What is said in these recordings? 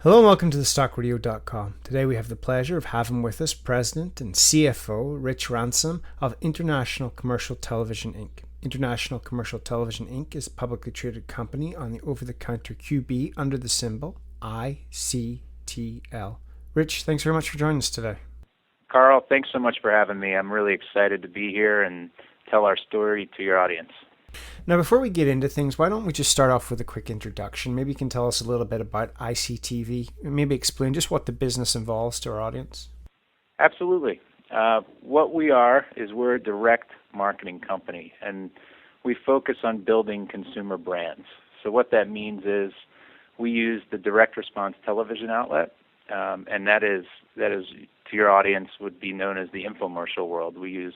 Hello and welcome to thestockradio.com. Today we have the pleasure of having with us President and CFO Rich Ransom of International Commercial Television Inc. International Commercial Television Inc. is a publicly traded company on the over-the-counter QB under the symbol ICTL. Rich, thanks very much for joining us today. Carl, thanks so much for having me. I'm really excited to be here and tell our story to your audience. Now, before we get into things, why don't we just start off with a quick introduction? Maybe you can tell us a little bit about ICTV and maybe explain just what the business involves to our audience. Absolutely. What we are is we're a direct marketing company, and we focus on building consumer brands. So what that means is we use the direct response television outlet, and that is to your audience would be known as the infomercial world. We use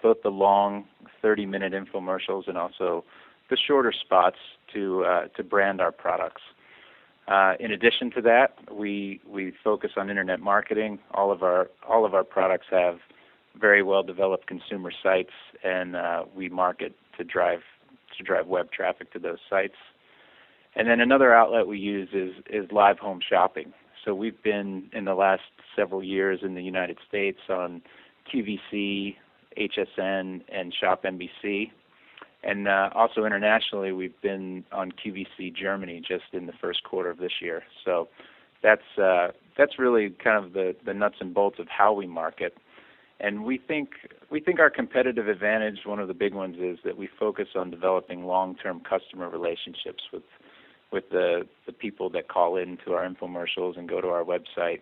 both the long 30-minute infomercials and also the shorter spots to brand our products. In addition to that, we focus on internet marketing. All of our products have very well developed consumer sites, and we market to drive web traffic to those sites. And then another outlet we use is live home shopping. So we've been in the last several years in the United States on QVC, HSN, and Shop NBC. And also internationally, we've been on QVC Germany just in the first quarter of this year. So that's really kind of the nuts and bolts of how we market. And we think our competitive advantage, one of the big ones, is that we focus on developing long-term customer relationships with the people that call into our infomercials and go to our website.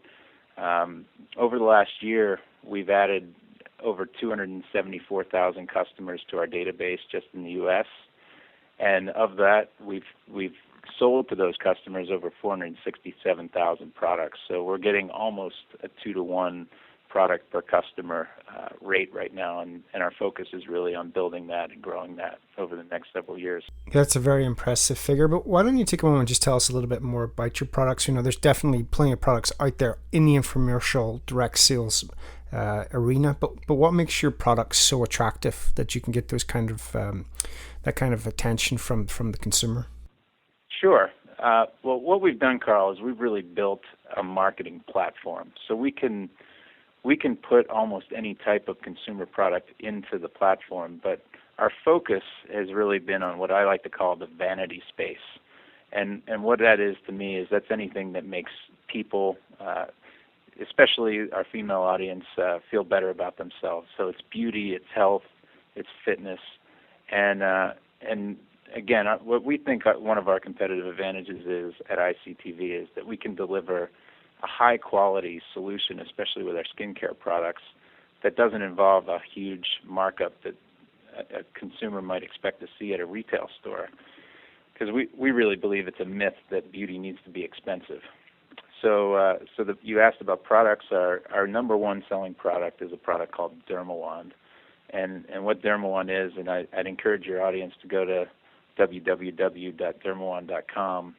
Over the last year, we've added over 274,000 customers to our database just in the U.S. And of that, we've sold to those customers over 467,000 products. So we're getting almost a 2-to-1 product per customer rate right now, and our focus is really on building that and growing that over the next several years. That's a very impressive figure, but why don't you take a moment and just tell us a little bit more about your products? You know, there's definitely plenty of products out there in the infomercial direct sales arena, but what makes your products so attractive that you can get those kind of that kind of attention from the consumer? Sure. Well, what we've done, Carl, is we've really built a marketing platform. So we can put almost any type of consumer product into the platform, but our focus has really been on what I like to call the vanity space. And what that is to me is that's anything that makes people, especially our female audience, feel better about themselves. So it's beauty, it's health, it's fitness. And again, what we think one of our competitive advantages is at ICTV is that we can deliver a high-quality solution, especially with our skincare products, that doesn't involve a huge markup that a consumer might expect to see at a retail store. Because we really believe it's a myth that beauty needs to be expensive. So you asked about products. Our number one selling product is a product called Dermawand. And what Dermawand is, and I'd encourage your audience to go to www.dermawand.com,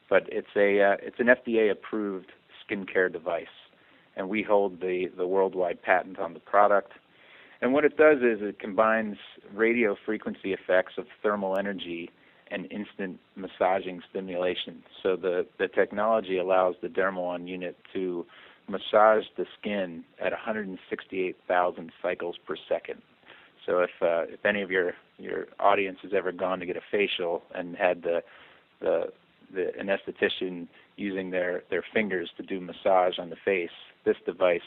but it's an FDA-approved skincare device, and we hold the worldwide patent on the product. And what it does is it combines radio frequency effects of thermal energy and instant massaging stimulation. So the technology allows the Dermawand unit to massage the skin at 168,000 cycles per second. So if any of your audience has ever gone to get a facial and had an esthetician using their fingers to do massage on the face, this device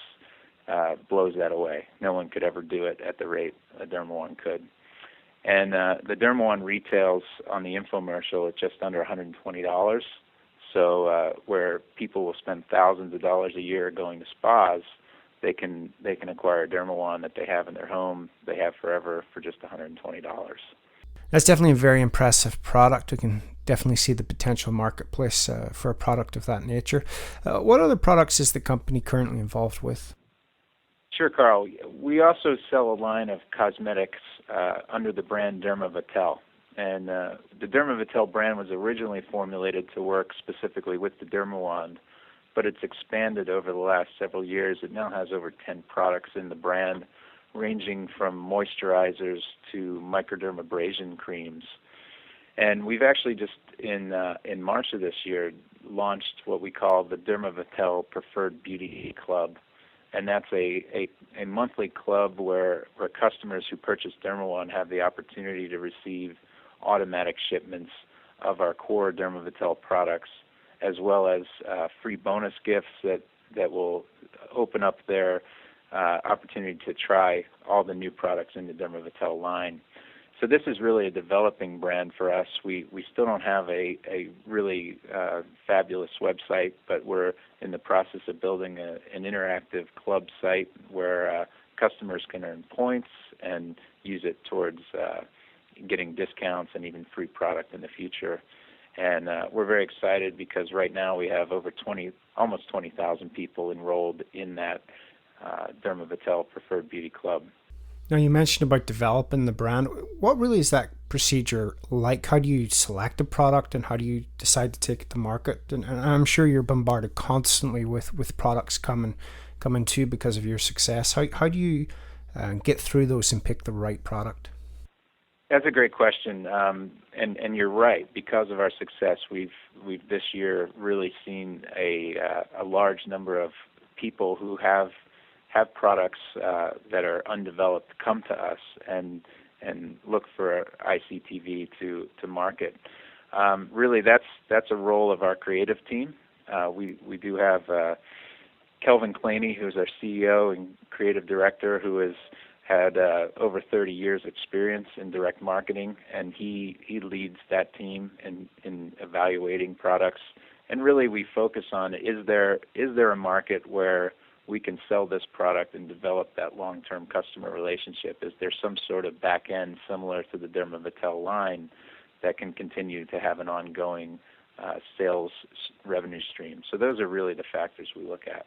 blows that away. No one could ever do it at the rate a Dermawand could. And the Dermawand retails on the infomercial at just under $120. So where people will spend thousands of dollars a year going to spas, they can acquire a Dermawand that they have in their home, they have forever, for just $120. That's definitely a very impressive product. We can definitely see the potential marketplace for a product of that nature. What other products is the company currently involved with? Sure, Carl. We also sell a line of cosmetics under the brand Dermavitel. And the Dermavitel brand was originally formulated to work specifically with the Dermawand, but it's expanded over the last several years. It now has over 10 products in the brand, ranging from moisturizers to microdermabrasion creams. And we've actually just in March of this year launched what we call the Dermavitel Preferred Beauty Club, and that's a monthly club where customers who purchase Derma have the opportunity to receive automatic shipments of our core Dermavitel products, as well as free bonus gifts that will open up their opportunity to try all the new products in the Dermavitel line. So this is really a developing brand for us. We still don't have a really fabulous website, but we're in the process of building an interactive club site where customers can earn points and use it towards getting discounts and even free product in the future. And we're very excited because right now we have over almost 20,000 people enrolled in that Dermavitel Preferred Beauty Club. Now, you mentioned about developing the brand. What really is that procedure like? How do you select a product and how do you decide to take it to market? And I'm sure you're bombarded constantly with products coming to because of your success. How do you get through those and pick the right product? That's a great question, and you're right. Because of our success, we've this year really seen a large number of people who have products that are undeveloped come to us and look for ICTV to market. Really, that's a role of our creative team. We do have Kelvin Claney, who's our CEO and creative director, who has had over 30 years experience in direct marketing, and he leads that team in evaluating products. And really, we focus on is there a market where we can sell this product and develop that long-term customer relationship? Is there some sort of back end similar to the Dermavitel line that can continue to have an ongoing sales revenue stream? So those are really the factors we look at.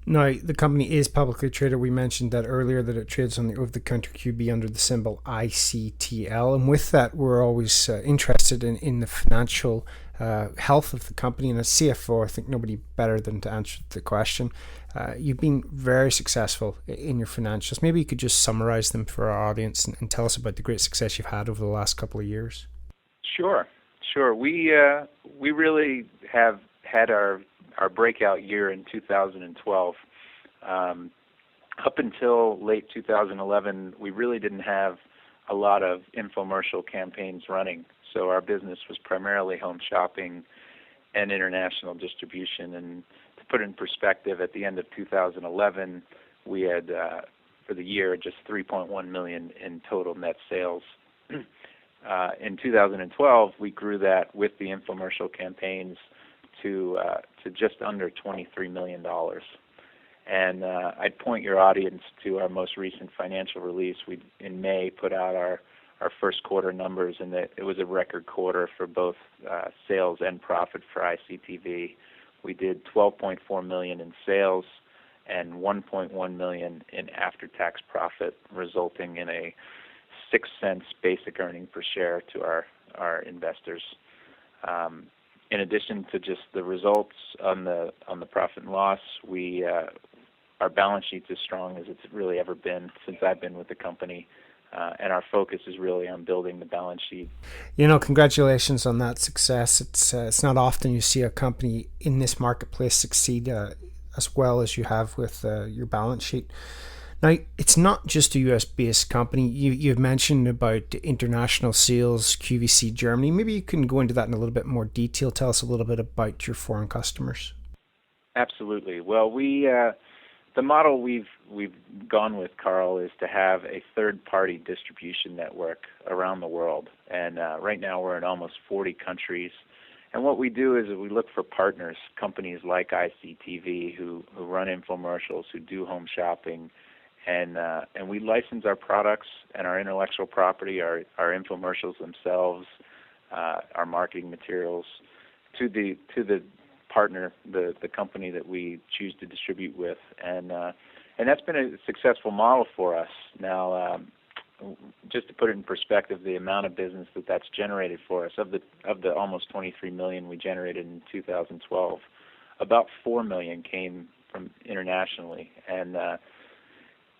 Now, the company is publicly traded. We mentioned that earlier, that it trades on the over-the-counter QB under the symbol ICTL. And with that, we're always interested in the financial health of the company. And as CFO, I think nobody better than to answer the question. You've been very successful in your financials. Maybe you could just summarize them for our audience and tell us about the great success you've had over the last couple of years. Sure. We really have had our breakout year in 2012. Up until late 2011, we really didn't have a lot of infomercial campaigns running. So our business was primarily home shopping and international distribution. And to put it in perspective, at the end of 2011, we had, for the year, just $3.1 million in total net sales. In 2012, we grew that with the infomercial campaigns to just under $23 million. And I'd point your audience to our most recent financial release. We, in May, put out our first quarter numbers, and it was a record quarter for both sales and profit for ICTV. We did $12.4 million in sales and $1.1 million in after-tax profit, resulting in a 6 cents basic earning per share to our investors. In addition to just the results on the profit and loss, our balance sheet's as strong as it's really ever been since I've been with the company, and our focus is really on building the balance sheet. Congratulations on that success. It's not often you see a company in this marketplace succeed as well as you have with your balance sheet. Now, it's not just a US-based company. You've mentioned about international sales, QVC Germany. Maybe you can go into that in a little bit more detail. Tell us a little bit about your foreign customers. Absolutely. Well, the model we've gone with, Carl, is to have a third-party distribution network around the world. And right now we're in almost 40 countries. And what we do is we look for partners, companies like ICTV who run infomercials, who do home shopping, and we license our products and our intellectual property, our infomercials themselves, our marketing materials to the partner, the company that we choose to distribute with, and that's been a successful model for us. Now, just to put it in perspective, the amount of business that's generated for us, of the almost 23 million we generated in 2012, about 4 million came from internationally, and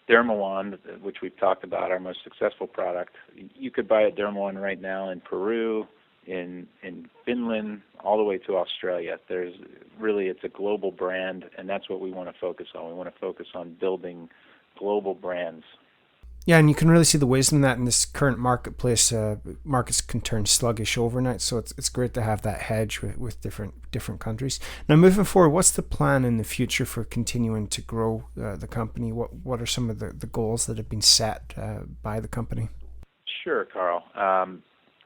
Derma, which we've talked about, our most successful product, you could buy a Derma right now in Peru, in Finland, all the way to Australia. It's a global brand, and that's what we want to focus on. We want to focus on building global brands. Yeah, and you can really see the wisdom in that in this current marketplace. Markets can turn sluggish overnight, so it's great to have that hedge with different countries. Now, moving forward, what's the plan in the future for continuing to grow the company? What are some of the goals that have been set by the company? Sure, Carl.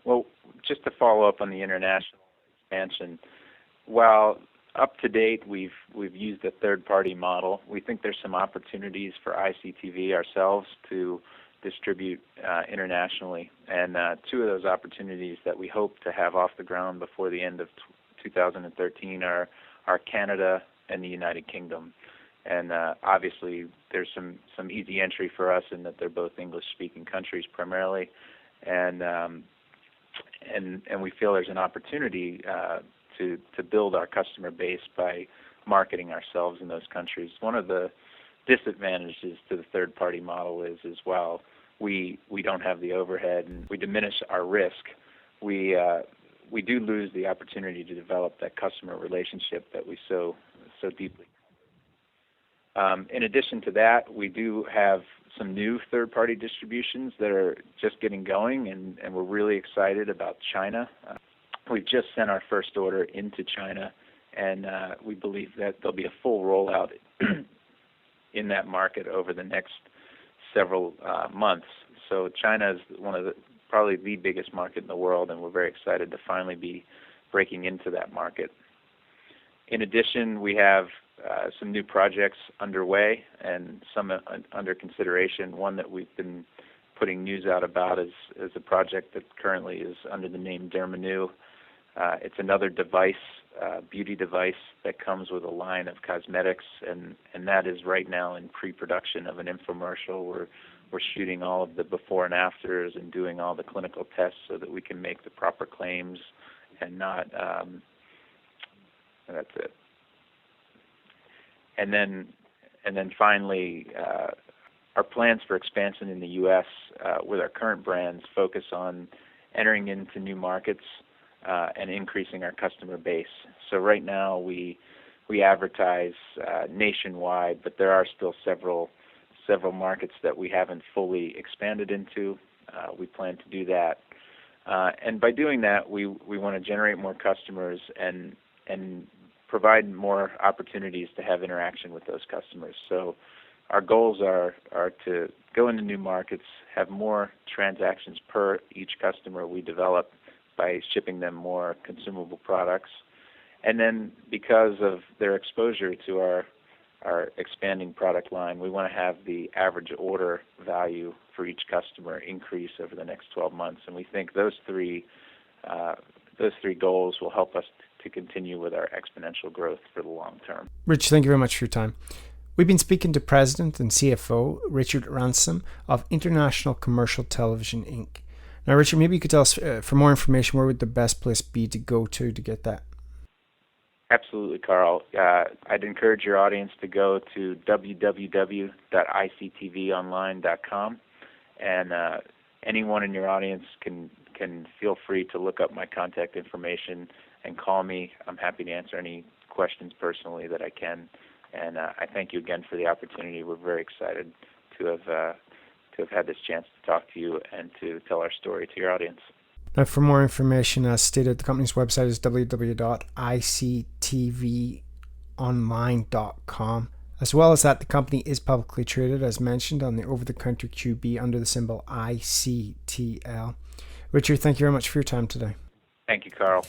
Well, just to follow up on the international expansion, while up to date we've used a third-party model, we think there's some opportunities for ICTV ourselves to distribute internationally. And two of those opportunities that we hope to have off the ground before the end of 2013 are Canada and the United Kingdom. And obviously there's some easy entry for us in that they're both English-speaking countries primarily, and we feel there's an opportunity to build our customer base by marketing ourselves in those countries. One of the disadvantages to the third-party model is as well, we don't have the overhead and we diminish our risk. We do lose the opportunity to develop that customer relationship that we so deeply. In addition to that, we do have some new third-party distributions that are just getting going, and we're really excited about China. We've just sent our first order into China, and we believe that there'll be a full rollout in that market over the next several months. So China is probably the biggest market in the world, and we're very excited to finally be breaking into that market. In addition, we have some new projects underway and some under consideration. One that we've been putting news out about is a project that currently is under the name Dermanu. It's another device, beauty device that comes with a line of cosmetics, and that is right now in pre-production of an infomercial. We're shooting all of the before and afters and doing all the clinical tests so that we can make the proper claims and not. And that's it. And then finally, our plans for expansion in the U.S. With our current brands focus on entering into new markets and increasing our customer base. So right now we advertise nationwide, but there are still several markets that we haven't fully expanded into. We plan to do that, and by doing that, we want to generate more customers and provide more opportunities to have interaction with those customers. So our goals are to go into new markets, have more transactions per each customer we develop by shipping them more consumable products. And then because of their exposure to our expanding product line, we want to have the average order value for each customer increase over the next 12 months. And we think those three goals will help us to continue with our exponential growth for the long term. Rich, thank you very much for your time. We've been speaking to President and CFO Richard Ransom of International Commercial Television, Inc. Now, Richard, maybe you could tell us, for more information, where would the best place be to go to get that? Absolutely, Carl. I'd encourage your audience to go to www.ictvonline.com, and anyone in your audience can feel free to look up my contact information and call me. I'm happy to answer any questions personally that I can. And I thank you again for the opportunity. We're very excited to have had this chance to talk to you and to tell our story to your audience. Now, for more information, as stated, the company's website is www.ictvonline.com. As well as that, the company is publicly traded, as mentioned, on the over-the-counter QB under the symbol ICTL. Richard, thank you very much for your time today. Thank you, Carl.